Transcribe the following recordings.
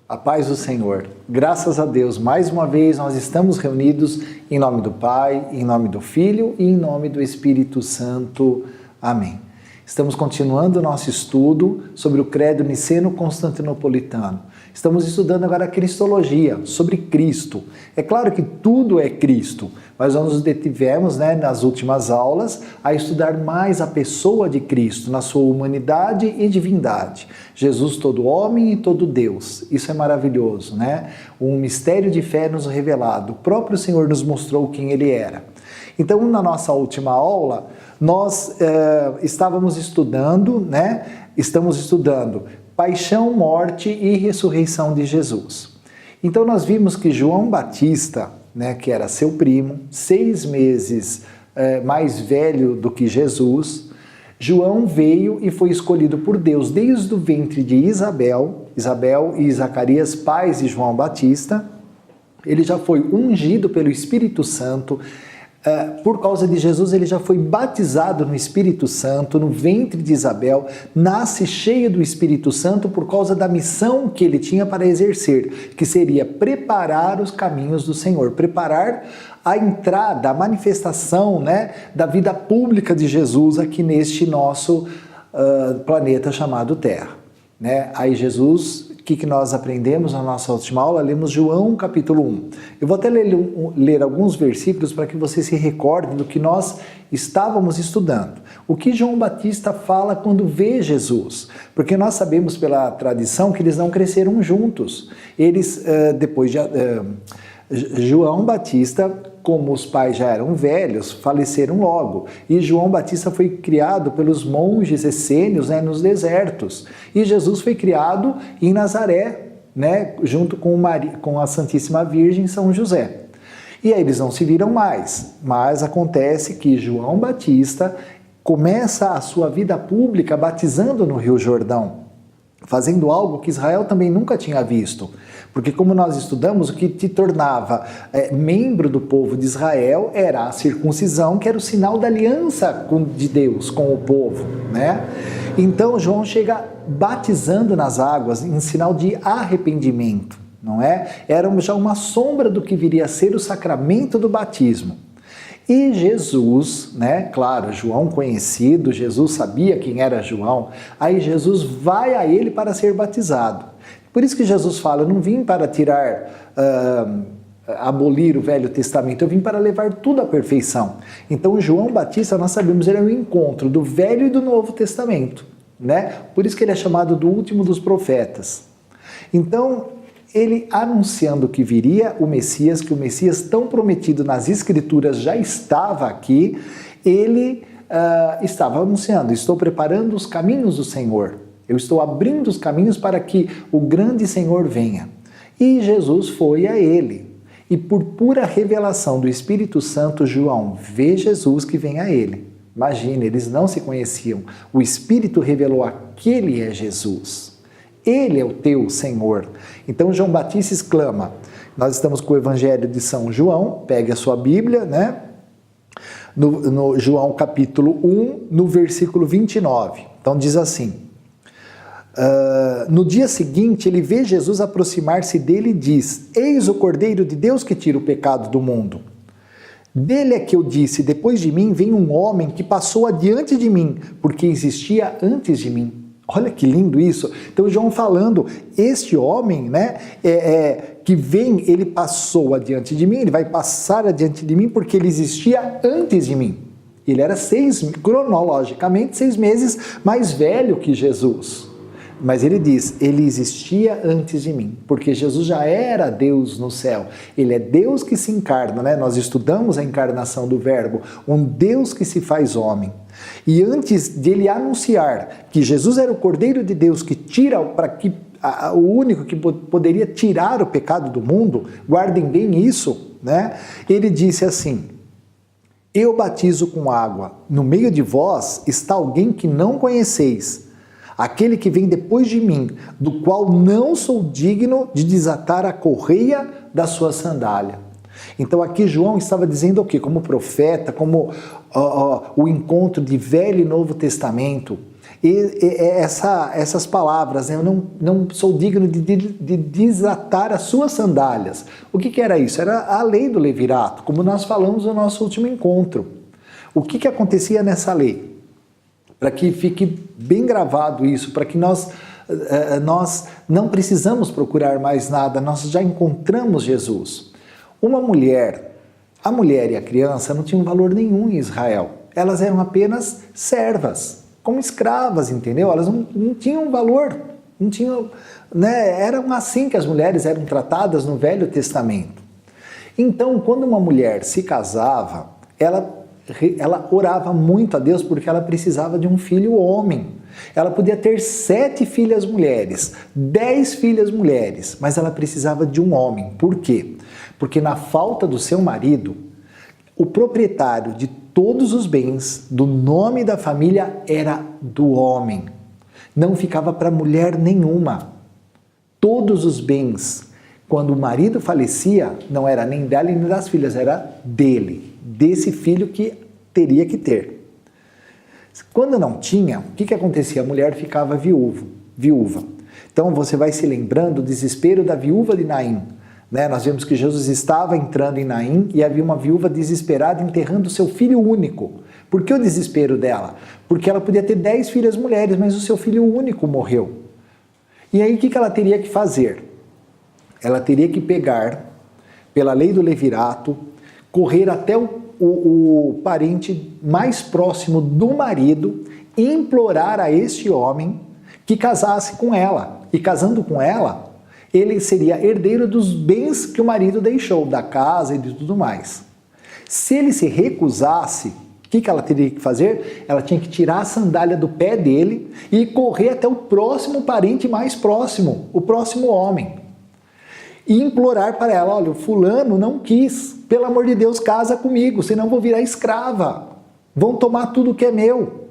A paz do Senhor. Graças a Deus, mais uma vez nós estamos reunidos em nome do Pai, em nome do Filho e em nome do Espírito Santo. Amém. Estamos continuando o nosso estudo sobre o credo niceno-constantinopolitano. Estamos estudando agora a cristologia, sobre Cristo. É claro que tudo é Cristo, mas nós nos detivemos nas últimas aulas a estudar mais a pessoa de Cristo, na sua humanidade e divindade. Jesus todo homem e todo Deus. Isso é maravilhoso, né? Um mistério de fé nos revelado. O próprio Senhor nos mostrou quem Ele era. Então, na nossa última aula, nós estamos estudando paixão, morte e ressurreição de Jesus. Então, nós vimos que João Batista, que era seu primo, 6 meses mais velho do que Jesus, João veio e foi escolhido por Deus desde o ventre de Isabel e Zacarias, pais de João Batista. Ele já foi ungido pelo Espírito Santo. Por causa de Jesus, ele já foi batizado no Espírito Santo, no ventre de Isabel, nasce cheio do Espírito Santo por causa da missão que ele tinha para exercer, que seria preparar os caminhos do Senhor, preparar a entrada, a manifestação da vida pública de Jesus aqui neste nosso planeta chamado Terra. Aí Jesus... O que nós aprendemos na nossa última aula? Lemos João capítulo 1. Eu vou até ler alguns versículos para que você se recorde do que nós estávamos estudando. O que João Batista fala quando vê Jesus? Porque nós sabemos pela tradição que eles não cresceram juntos. Eles, João Batista, como os pais já eram velhos, faleceram logo. E João Batista foi criado pelos monges essênios nos desertos. E Jesus foi criado em Nazaré, junto com a Santíssima Virgem São José. E aí eles não se viram mais. Mas acontece que João Batista começa a sua vida pública batizando no Rio Jordão, fazendo algo que Israel também nunca tinha visto. Porque como nós estudamos, o que te tornava membro do povo de Israel era a circuncisão, que era o sinal da aliança de Deus com o povo. Então João chega batizando nas águas em sinal de arrependimento, não é? Era já uma sombra do que viria a ser o sacramento do batismo. E Jesus, claro, João conhecido, Jesus sabia quem era João, aí Jesus vai a ele para ser batizado. Por isso que Jesus fala, eu não vim para abolir o Velho Testamento, eu vim para levar tudo à perfeição. Então João Batista, nós sabemos, ele é o encontro do Velho e do Novo Testamento. Por isso que ele é chamado do último dos profetas. Então, ele anunciando que viria o Messias, que o Messias tão prometido nas Escrituras já estava aqui, ele estava anunciando, estou preparando os caminhos do Senhor, eu estou abrindo os caminhos para que o grande Senhor venha. E Jesus foi a ele, e por pura revelação do Espírito Santo, João vê Jesus que vem a ele. Imagina, eles não se conheciam, o Espírito revelou aquele é Jesus. Ele é o teu Senhor. Então João Batista exclama, nós estamos com o Evangelho de São João, pegue a sua Bíblia, no João capítulo 1, no versículo 29. Então diz assim, no dia seguinte ele vê Jesus aproximar-se dele e diz, eis o Cordeiro de Deus que tira o pecado do mundo. Dele é que eu disse, depois de mim vem um homem que passou adiante de mim, porque existia antes de mim. Olha que lindo isso. Então João falando, este homem que vem, ele passou adiante de mim, ele vai passar adiante de mim porque ele existia antes de mim. Ele era cronologicamente 6 meses mais velho que Jesus. Mas ele diz, ele existia antes de mim, porque Jesus já era Deus no céu. Ele é Deus que se encarna, Nós estudamos a encarnação do Verbo, um Deus que se faz homem. E antes de ele anunciar que Jesus era o Cordeiro de Deus que tira, o único que poderia tirar o pecado do mundo, guardem bem isso, ele disse assim, eu batizo com água, no meio de vós está alguém que não conheceis, aquele que vem depois de mim, do qual não sou digno de desatar a correia da sua sandália. Então aqui João estava dizendo o quê? Como profeta, como o encontro de Velho e Novo Testamento. essas palavras, né? Eu não sou digno de desatar as suas sandálias. O que era isso? Era a lei do levirato, como nós falamos no nosso último encontro. O que acontecia nessa lei? Para que fique bem gravado isso, para que nós não precisamos procurar mais nada, nós já encontramos Jesus. A mulher e a criança não tinham valor nenhum em Israel. Elas eram apenas servas, como escravas, entendeu? Elas não tinham valor, não tinham, né? Eram assim que as mulheres eram tratadas no Velho Testamento. Então, quando uma mulher se casava, ela orava muito a Deus porque ela precisava de um filho homem. Ela podia ter 7 filhas mulheres, 10 filhas mulheres, mas ela precisava de um homem. Por quê? Porque na falta do seu marido, o proprietário de todos os bens, do nome da família, era do homem. Não ficava para mulher nenhuma. Todos os bens, quando o marido falecia, não era nem dela nem das filhas, era dele, desse filho que teria que ter. Quando não tinha, o que acontecia? A mulher ficava viúva. Então você vai se lembrando do desespero da viúva de Naim. Né? Nós vemos que Jesus estava entrando em Naim e havia uma viúva desesperada enterrando seu filho único. Por que o desespero dela? Porque ela podia ter 10 filhas mulheres, mas o seu filho único morreu. E aí o que ela teria que fazer? Ela teria que pegar, pela lei do levirato, correr até o parente mais próximo do marido e implorar a este homem que casasse com ela. E casando com ela, ele seria herdeiro dos bens que o marido deixou, da casa e de tudo mais. Se ele se recusasse, o que ela teria que fazer? Ela tinha que tirar a sandália do pé dele e correr até o próximo parente mais próximo, o próximo homem. E implorar para ela, olha, o fulano não quis, pelo amor de Deus, casa comigo, senão vou virar escrava, vão tomar tudo que é meu.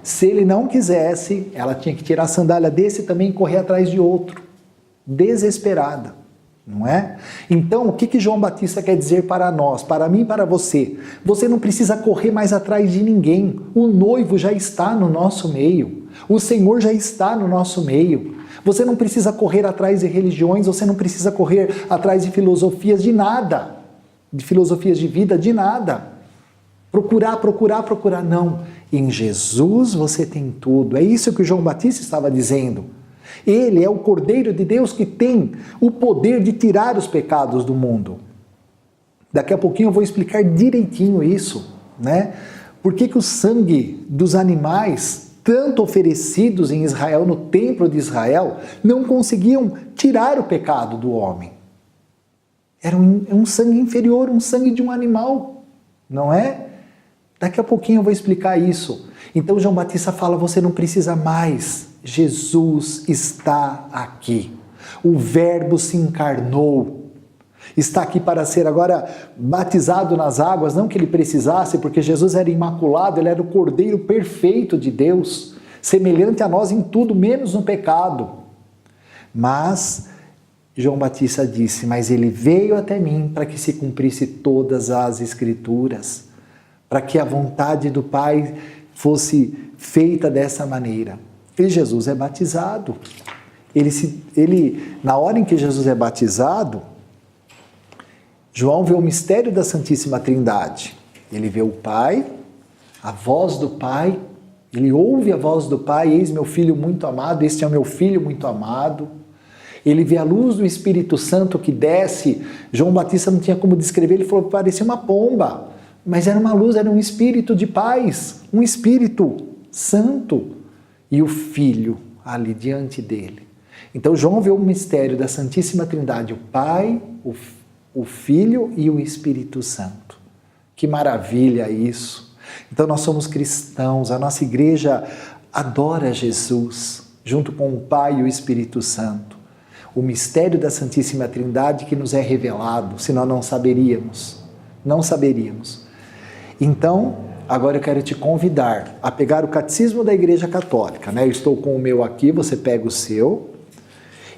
Se ele não quisesse, ela tinha que tirar a sandália desse e também correr atrás de outro, desesperada, não é? Então, o que João Batista quer dizer para nós, para mim e para você? Você não precisa correr mais atrás de ninguém, o noivo já está no nosso meio, o Senhor já está no nosso meio. Você não precisa correr atrás de religiões, você não precisa correr atrás de filosofias de nada, de filosofias de vida, de nada. Procurar, não. Em Jesus você tem tudo. É isso que o João Batista estava dizendo. Ele é o Cordeiro de Deus que tem o poder de tirar os pecados do mundo. Daqui a pouquinho eu vou explicar direitinho isso, né? Por que o sangue dos animais, tanto oferecidos em Israel, no templo de Israel, não conseguiam tirar o pecado do homem? Era um sangue inferior, um sangue de um animal, não é? Daqui a pouquinho eu vou explicar isso. Então João Batista fala, você não precisa mais, Jesus está aqui. O Verbo se encarnou, está aqui para ser agora batizado nas águas, não que ele precisasse, porque Jesus era imaculado, ele era o Cordeiro perfeito de Deus, semelhante a nós em tudo, menos no pecado. Mas João Batista disse, mas ele veio até mim para que se cumprisse todas as Escrituras, para que a vontade do Pai fosse feita dessa maneira. E Jesus é batizado. Na hora em que Jesus é batizado, João vê o mistério da Santíssima Trindade. Ele vê o Pai, a voz do Pai, ele ouve a voz do Pai, eis meu filho muito amado, este é o meu filho muito amado. Ele vê a luz do Espírito Santo que desce. João Batista não tinha como descrever, ele falou que parecia uma pomba, mas era uma luz, era um espírito de paz, um Espírito Santo. E o Filho ali diante dele. Então João vê o mistério da Santíssima Trindade, o Pai, o Filho e o Espírito Santo. Que maravilha isso! Então nós somos cristãos, a nossa igreja adora Jesus, junto com o Pai e o Espírito Santo. O mistério da Santíssima Trindade que nos é revelado, senão não saberíamos. Não saberíamos. Então, agora eu quero te convidar a pegar o Catecismo da Igreja Católica, né? Eu estou com o meu aqui, você pega o seu.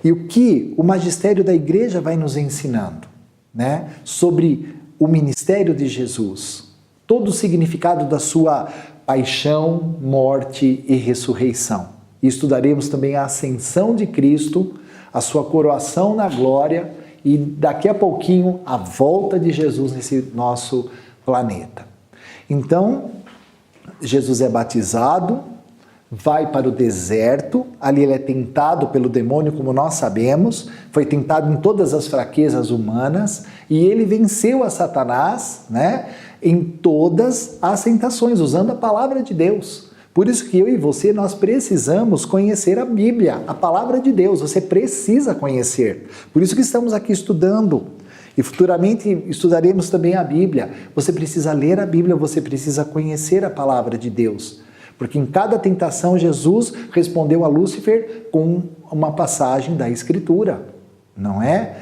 E o que o magistério da Igreja vai nos ensinando, né? Sobre o ministério de Jesus, todo o significado da sua paixão, morte e ressurreição. E estudaremos também a ascensão de Cristo, a sua coroação na glória e daqui a pouquinho a volta de Jesus nesse nosso planeta. Então, Jesus é batizado, vai para o deserto, ali ele é tentado pelo demônio, como nós sabemos, foi tentado em todas as fraquezas humanas e ele venceu a Satanás, né, em todas as tentações, usando a palavra de Deus. Por isso que eu e você, nós precisamos conhecer a Bíblia, a palavra de Deus, você precisa conhecer. Por isso que estamos aqui estudando. E futuramente estudaremos também a Bíblia. Você precisa ler a Bíblia, você precisa conhecer a palavra de Deus. Porque em cada tentação, Jesus respondeu a Lúcifer com uma passagem da Escritura, não é?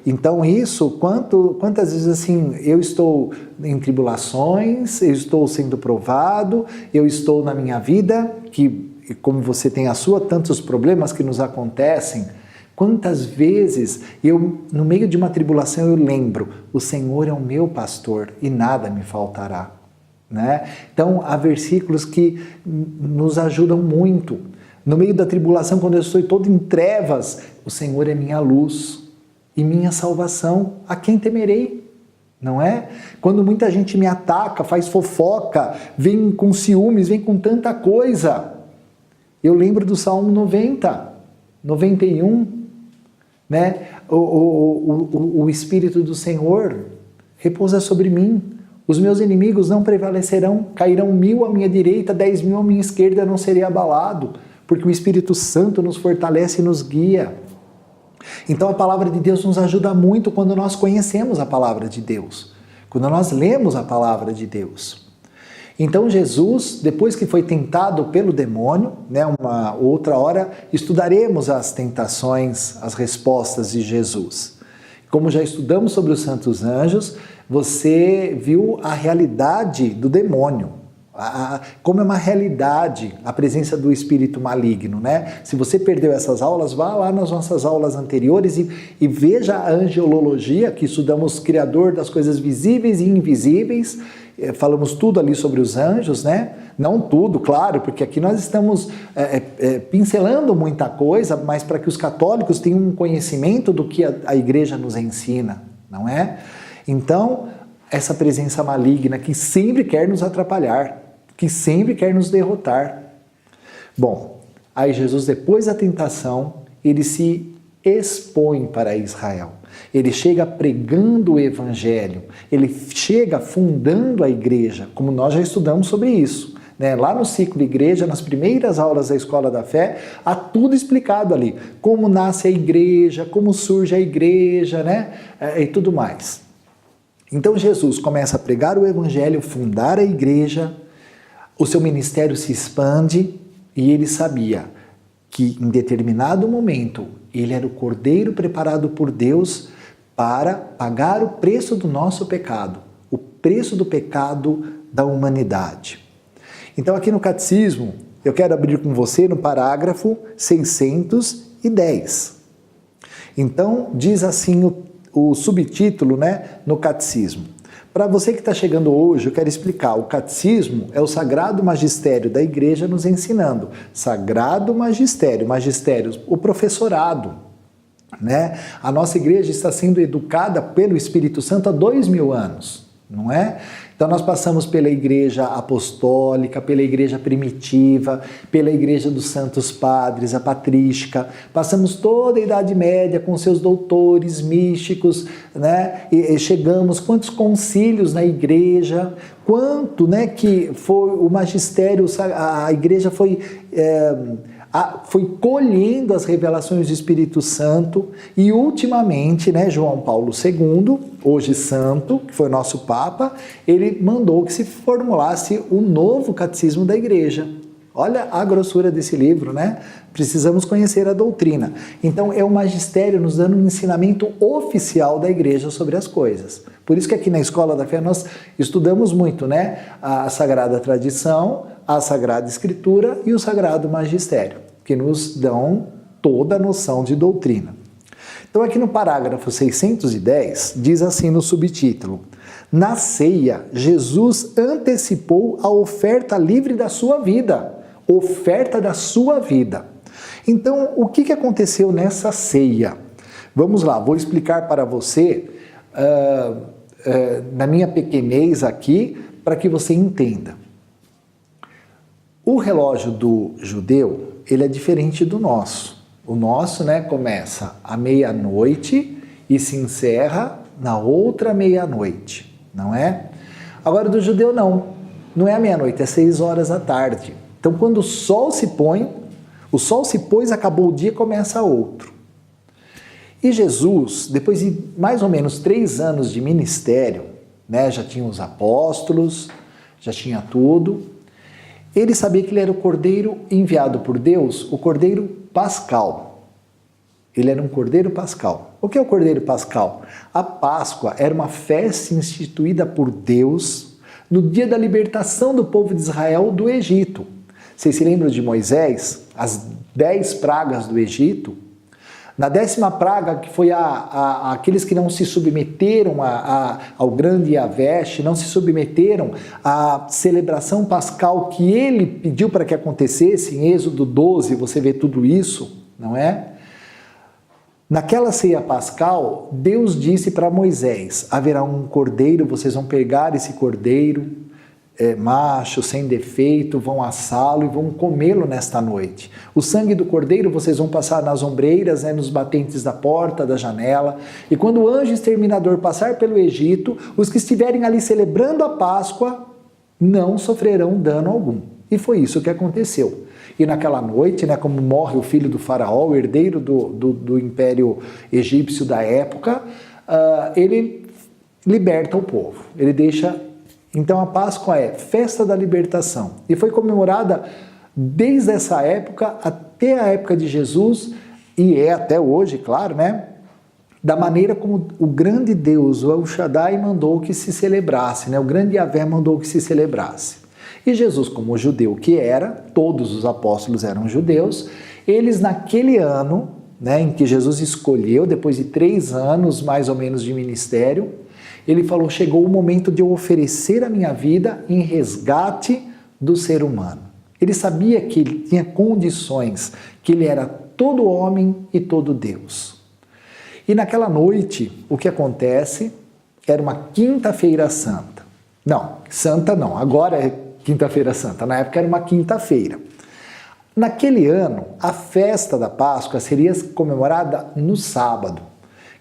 Então isso, quantas vezes assim, eu estou em tribulações, eu estou sendo provado, eu estou na minha vida, que como você tem a sua, tantos problemas que nos acontecem, quantas vezes eu, no meio de uma tribulação, eu lembro, o Senhor é o meu pastor e nada me faltará, né? Então há versículos que nos ajudam muito. No meio da tribulação, quando eu estou todo em trevas, o Senhor é minha luz e minha salvação, a quem temerei? Não é? Quando muita gente me ataca, faz fofoca, vem com ciúmes, vem com tanta coisa, eu lembro do Salmo 90, 91, né? O Espírito do Senhor repousa sobre mim, os meus inimigos não prevalecerão, cairão 1000 à minha direita, 10.000 à minha esquerda, não serei abalado, porque o Espírito Santo nos fortalece e nos guia. Então a palavra de Deus nos ajuda muito quando nós conhecemos a palavra de Deus, quando nós lemos a palavra de Deus. Então Jesus, depois que foi tentado pelo demônio, né, uma outra hora estudaremos as tentações, as respostas de Jesus. Como já estudamos sobre os santos anjos, você viu a realidade do demônio. Como é uma realidade a presença do espírito maligno, né? Se você perdeu essas aulas, vá lá nas nossas aulas anteriores e veja a angelologia, que estudamos o Criador das coisas visíveis e invisíveis, falamos tudo ali sobre os anjos, né? Não tudo, claro, porque aqui nós estamos pincelando muita coisa, mas para que os católicos tenham um conhecimento do que a igreja nos ensina, não é? Então, essa presença maligna que sempre quer nos atrapalhar, que sempre quer nos derrotar. Bom, aí Jesus, depois da tentação, ele se expõe para Israel. Ele chega pregando o evangelho, ele chega fundando a igreja, como nós já estudamos sobre isso, né? Lá no ciclo Igreja, nas primeiras aulas da Escola da Fé, há tudo explicado ali, como nasce a igreja, como surge a igreja, né? E tudo mais. Então Jesus começa a pregar o evangelho, fundar a igreja, o seu ministério se expande e ele sabia que em determinado momento ele era o cordeiro preparado por Deus para pagar o preço do nosso pecado, o preço do pecado da humanidade. Então aqui no Catecismo, eu quero abrir com você no parágrafo 610. Então diz assim o subtítulo, né, no Catecismo. Para você que está chegando hoje, eu quero explicar. O Catecismo é o Sagrado Magistério da Igreja nos ensinando. Sagrado Magistério, magistério, o professorado, né? A nossa igreja está sendo educada pelo Espírito Santo há 2000 anos, não é? Então nós passamos pela igreja apostólica, pela igreja primitiva, pela igreja dos santos padres, a patrística, passamos toda a Idade Média com seus doutores místicos, né? E chegamos, quantos concílios na igreja, quanto, né, que foi o magistério, a igreja foi colhendo as revelações do Espírito Santo e ultimamente, né, João Paulo II, hoje santo, que foi o nosso Papa, ele mandou que se formulasse o novo catecismo da igreja. Olha a grossura desse livro, né? Precisamos conhecer a doutrina. Então é o magistério nos dando um ensinamento oficial da igreja sobre as coisas. Por isso que aqui na Escola da Fé nós estudamos muito, né? A Sagrada Tradição, a Sagrada Escritura e o Sagrado Magistério, que nos dão toda a noção de doutrina. Então aqui no parágrafo 610, diz assim no subtítulo: Na ceia, Jesus antecipou a oferta livre da sua vida. Oferta da sua vida. Então, o que aconteceu nessa ceia? Vamos lá, vou explicar para você, na minha pequenez aqui, para que você entenda. O relógio do judeu, ele é diferente do nosso. O nosso, começa à meia-noite e se encerra na outra meia-noite, não é? Agora, do judeu não é à meia-noite, é 6 horas da tarde. Então, quando o sol se pôs, acabou o dia, começa outro. E Jesus, depois de mais ou menos 3 anos de ministério, já tinha os apóstolos, já tinha tudo, ele sabia que ele era o cordeiro enviado por Deus, o cordeiro pascal. Ele era um cordeiro pascal. O que é o cordeiro pascal? A Páscoa era uma festa instituída por Deus no dia da libertação do povo de Israel do Egito. Vocês se lembram de Moisés? As 10 pragas do Egito? Na 10ª praga, que foi aqueles que não se submeteram ao grande Yahvé, não se submeteram à celebração pascal que ele pediu para que acontecesse, em Êxodo 12, você vê tudo isso, não é? Naquela ceia pascal, Deus disse para Moisés, haverá um cordeiro, vocês vão pegar esse cordeiro, macho, sem defeito, vão assá-lo e vão comê-lo nesta noite. O sangue do cordeiro vocês vão passar nas ombreiras, nos batentes da porta, da janela, e quando o anjo exterminador passar pelo Egito, os que estiverem ali celebrando a Páscoa não sofrerão dano algum. E foi isso que aconteceu. E naquela noite, como morre o filho do faraó, o herdeiro do império egípcio da época, ele liberta o povo, ele deixa. Então a Páscoa é festa da libertação e foi comemorada desde essa época até a época de Jesus e é até hoje, claro, da maneira como o grande Deus, o El Shaddai, mandou que se celebrasse, o grande Yahvé mandou que se celebrasse. E Jesus, como judeu que era, todos os apóstolos eram judeus, eles naquele ano, em que Jesus escolheu, depois de 3 anos mais ou menos de ministério, ele falou, chegou o momento de eu oferecer a minha vida em resgate do ser humano. Ele sabia que ele tinha condições, que ele era todo homem e todo Deus. E naquela noite, o que acontece? Era uma quinta-feira santa. Não, santa não, agora é quinta-feira santa, na época era uma quinta-feira. Naquele ano, a festa da Páscoa seria comemorada no sábado,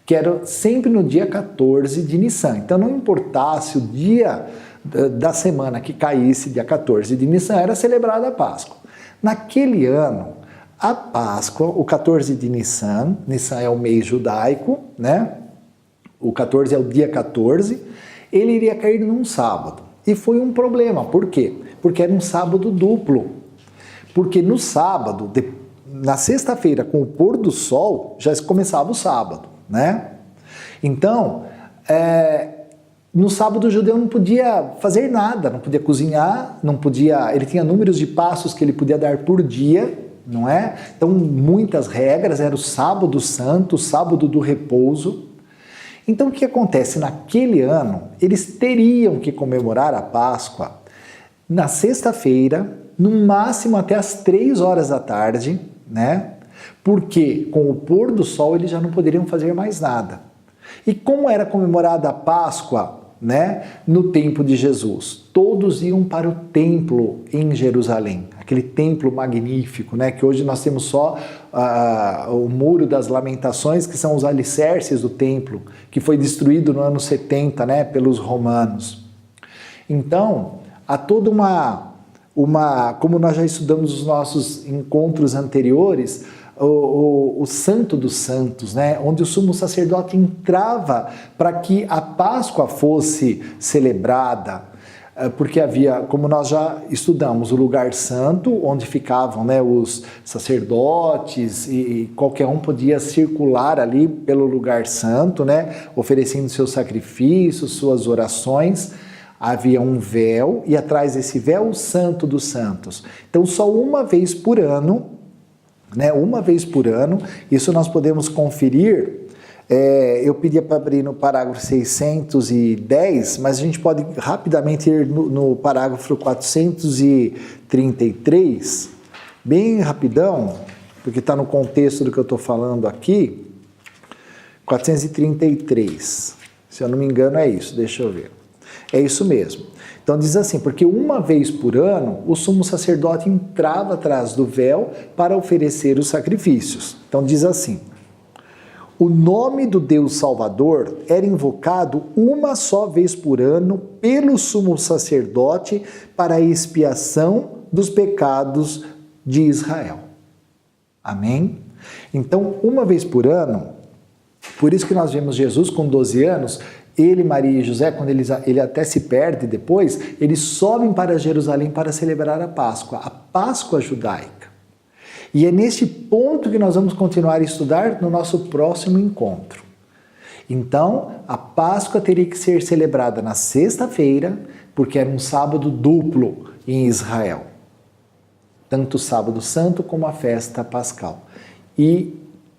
que era sempre no dia 14 de Nissan. Então não importasse o dia da semana que caísse, dia 14 de Nissan, era celebrada a Páscoa. Naquele ano, a Páscoa, o 14 de Nissan, Nissan é o mês judaico, o 14 é o dia 14, ele iria cair num sábado. E foi um problema, por quê? Porque era um sábado duplo. Porque no sábado, na sexta-feira, com o pôr do sol, já começava o sábado. Então, no sábado o judeu não podia fazer nada, não podia cozinhar, ele tinha números de passos que ele podia dar por dia, não é? Então, muitas regras, era o sábado santo, o sábado do repouso. Então, o que acontece? Naquele ano, eles teriam que comemorar a Páscoa na sexta-feira, no máximo até as 3 horas da tarde, porque com o pôr do sol eles já não poderiam fazer mais nada. E como era comemorada a Páscoa, no tempo de Jesus? Todos iam para o templo em Jerusalém, aquele templo magnífico, que hoje nós temos só o Muro das Lamentações, que são os alicerces do templo, que foi destruído no ano 70, pelos romanos. Então, há toda como nós já estudamos nos nossos encontros anteriores, o Santo dos Santos, onde o sumo sacerdote entrava para que a Páscoa fosse celebrada, porque havia, como nós já estudamos, o lugar santo, onde ficavam os sacerdotes e qualquer um podia circular ali pelo lugar santo, oferecendo seus sacrifícios, suas orações. Havia um véu e atrás desse véu o Santo dos Santos. Então só uma vez por ano, isso nós podemos conferir Eu pedia para abrir no parágrafo 610, mas a gente pode rapidamente ir no parágrafo 433, bem rapidão, porque está no contexto do que eu estou falando aqui. 433, se eu não me engano é isso, deixa eu ver. É isso mesmo. Então diz assim, porque uma vez por ano o sumo sacerdote entrava atrás do véu para oferecer os sacrifícios. Então diz assim, o nome do Deus Salvador era invocado uma só vez por ano pelo sumo sacerdote para a expiação dos pecados de Israel. Amém? Então, uma vez por ano, por isso que nós vemos Jesus com 12 anos, ele, Maria e José, quando ele até se perde depois, eles sobem para Jerusalém para celebrar a Páscoa judaica. E é neste ponto que nós vamos continuar a estudar no nosso próximo encontro. Então, a Páscoa teria que ser celebrada na sexta-feira, porque era um sábado duplo em Israel. Tanto o sábado santo como a festa pascal. E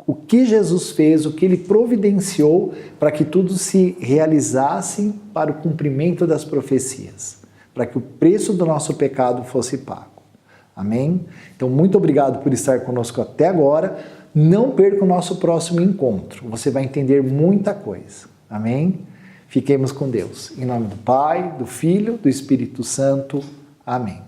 o que Jesus fez, o que ele providenciou para que tudo se realizasse para o cumprimento das profecias, para que o preço do nosso pecado fosse pago. Amém? Então, muito obrigado por estar conosco até agora. Não perca o nosso próximo encontro. Você vai entender muita coisa. Amém? Fiquemos com Deus. Em nome do Pai, do Filho, do Espírito Santo. Amém.